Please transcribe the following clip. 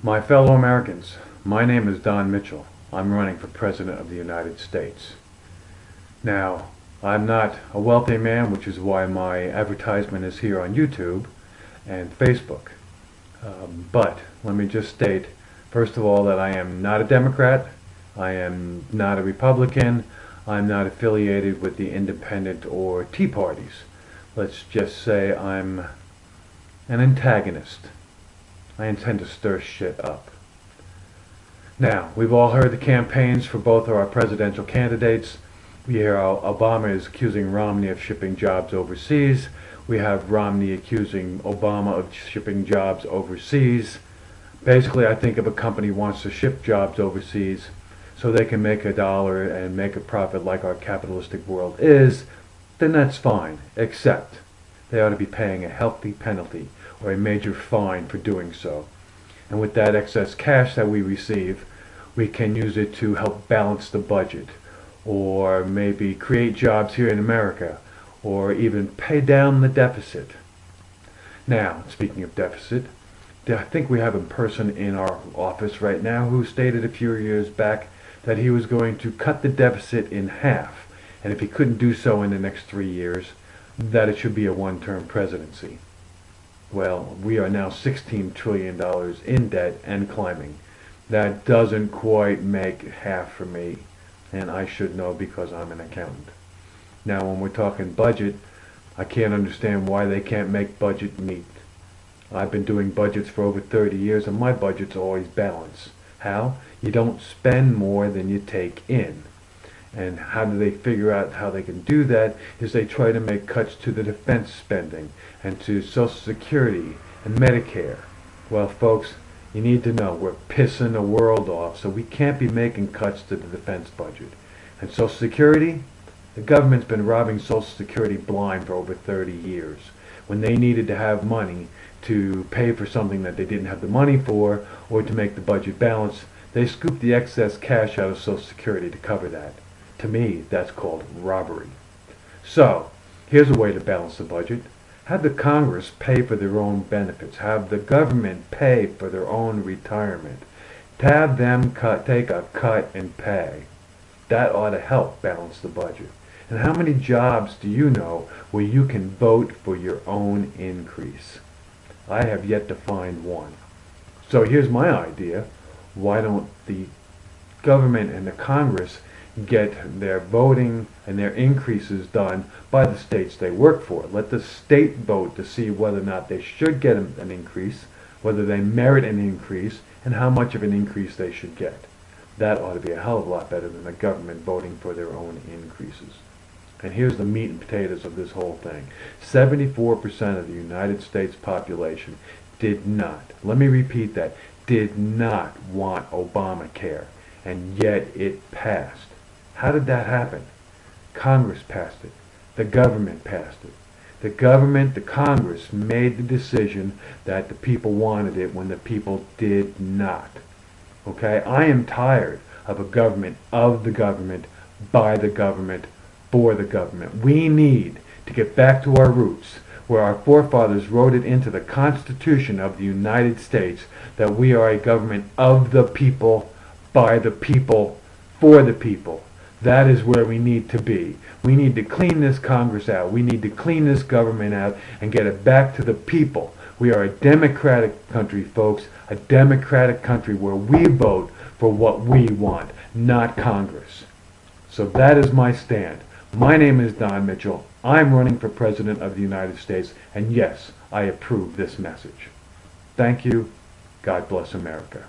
My fellow Americans, my name is Don Mitchell. I'm running for President of the United States. Now, I'm not a wealthy man, which is why my advertisement is here on YouTube and Facebook. But let me just state, first of all, that I am not a Democrat, I am not a Republican, I'm not affiliated with the Independent or Tea Parties. Let's just say I'm an antagonist. I intend to stir shit up. Now, we've all heard the campaigns for both of our presidential candidates. We hear how Obama is accusing Romney of shipping jobs overseas. We have Romney accusing Obama of shipping jobs overseas. Basically, I think if a company wants to ship jobs overseas so they can make a dollar and make a profit like our capitalistic world is, then that's fine, except they ought to be paying a hefty penalty or a major fine for doing so. And with that excess cash that we receive, we can use it to help balance the budget, or maybe create jobs here in America, or even pay down the deficit. Now, speaking of deficit, I think we have a person in our office right now who stated a few years back that he was going to cut the deficit in half, and if he couldn't do so in the next 3 years, that it should be a one-term presidency. Well, we are now $16 trillion in debt and climbing. That doesn't quite make half for me, and I should know because I'm an accountant. Now, when we're talking budget, I can't understand why they can't make budget meet. I've been doing budgets for over 30 years, and my budget's always balanced. How? You don't spend more than you take in. And how do they figure out how they can do that is they try to make cuts to the defense spending and to Social Security and Medicare. Well, folks, you need to know we're pissing the world off, so we can't be making cuts to the defense budget. And Social Security, the government's been robbing Social Security blind for over 30 years. When they needed to have money to pay for something that they didn't have the money for or to make the budget balance, they scooped the excess cash out of Social Security to cover that. To me, that's called robbery. So, here's a way to balance the budget. Have the Congress pay for their own benefits. Have the government pay for their own retirement. Have them take a cut in pay. That ought to help balance the budget. And how many jobs do you know where you can vote for your own increase? I have yet to find one. So here's my idea. Why don't the government and the Congress get their voting and their increases done by the states they work for? Let the state vote to see whether or not they should get an increase, whether they merit an increase, and how much of an increase they should get. That ought to be a hell of a lot better than the government voting for their own increases. And here's the meat and potatoes of this whole thing. 74% of the United States population did not, let me repeat that, did not want Obamacare, and yet it passed. How did that happen? Congress passed it. The government passed it. The government, the Congress, made the decision that the people wanted it when the people did not. Okay? I am tired of a government of the government, by the government, for the government. We need to get back to our roots, where our forefathers wrote it into the Constitution of the United States that we are a government of the people, by the people, for the people. That is where we need to be. We need to clean this Congress out. We need to clean this government out and get it back to the people. We are a democratic country, folks, a democratic country where we vote for what we want, not Congress. So that is my stand. My name is Don Mitchell. I'm running for President of the United States, and yes, I approve this message. Thank you. God bless America.